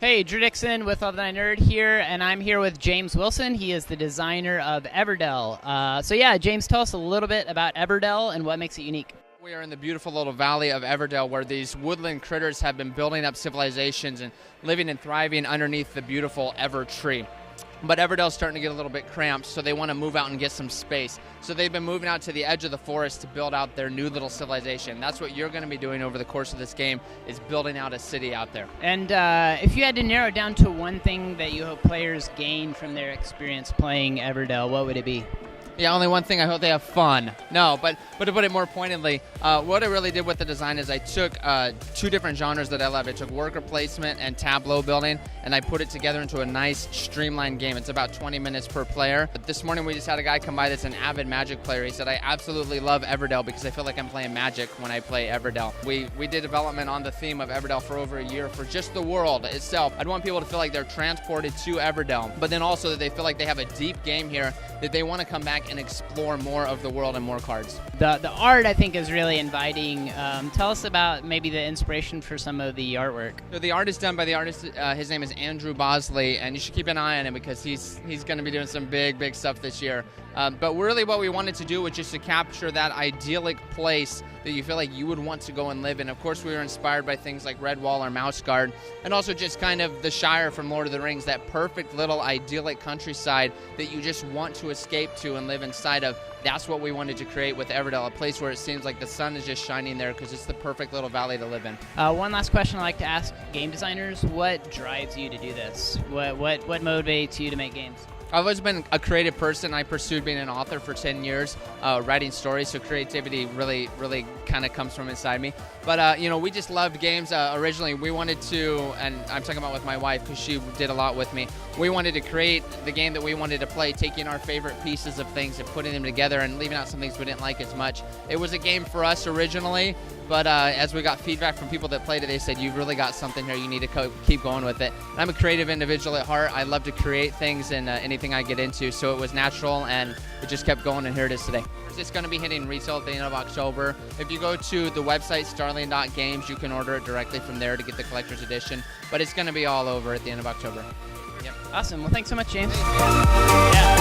Hey, Drew Dixon with Love Thy Nerd here, and I'm here with James Wilson. He is the designer of Everdell. So yeah, James, tell us a little bit about Everdell and what makes it unique. We are in the beautiful little valley of Everdell where these woodland critters have been building up civilizations and living and thriving underneath the beautiful Ever tree. But Everdell's starting to get a little bit cramped, so they want to move out and get some space. So they've been moving out to the edge of the forest to build out their new little civilization. That's what you're going to be doing over the course of this game, is building out a city out there. And if you had to narrow down to one thing that you hope players gain from their experience playing Everdell, what would it be? Yeah, only one thing, I hope they have fun. No, but to put it more pointedly, what I really did with the design is I took two different genres that I love. I took worker placement and tableau building, and I put it together into a nice, streamlined game. It's about 20 minutes per player. But this morning we just had a guy come by that's an avid Magic player. He said, I absolutely love Everdell because I feel like I'm playing Magic when I play Everdell. We did development on the theme of Everdell for over a year for just the world itself. I'd want people to feel like they're transported to Everdell, but then also that they feel like they have a deep game here, that they want to come back and explore more of the world and more cards. The art, I think, is really inviting. Tell us about maybe the inspiration for some of the artwork. So the art is done by the artist. His name is Andrew Bosley, and you should keep an eye on him because he's going to be doing some big stuff this year. But really what we wanted to do was just to capture that idyllic place that you feel like you would want to go and live in. Of course, we were inspired by things like Redwall or Mouse Guard, and also just kind of the Shire from Lord of the Rings, that perfect little idyllic countryside that you just want to escape to and live inside of. That's what we wanted to create with Everdell, a place where it seems like the sun is just shining there because it's the perfect little valley to live in. One last question I like to ask game designers: what drives you to do this? What motivates you to make games? I've always been a creative person. I pursued being an author for 10 years, writing stories, so creativity really kind of comes from inside me. But, we just loved games. Originally, we wanted to, and I'm talking about with my wife because she did a lot with me, we wanted to create the game that we wanted to play, taking our favorite pieces of things and putting them together and leaving out some things we didn't like as much. It was a game for us originally, but as we got feedback from people that played it, they said, you've really got something here, you need to keep going with it. And I'm a creative individual at heart. I love to create things and anything I get into, so it was natural and it just kept going, and here it is today. It's going to be hitting retail at the end of October. If you go to the website starling.games, you can order it directly from there to get the collector's edition, but it's going to be all over at the end of October. Yep. Awesome. Well, thanks so much, James. Yeah.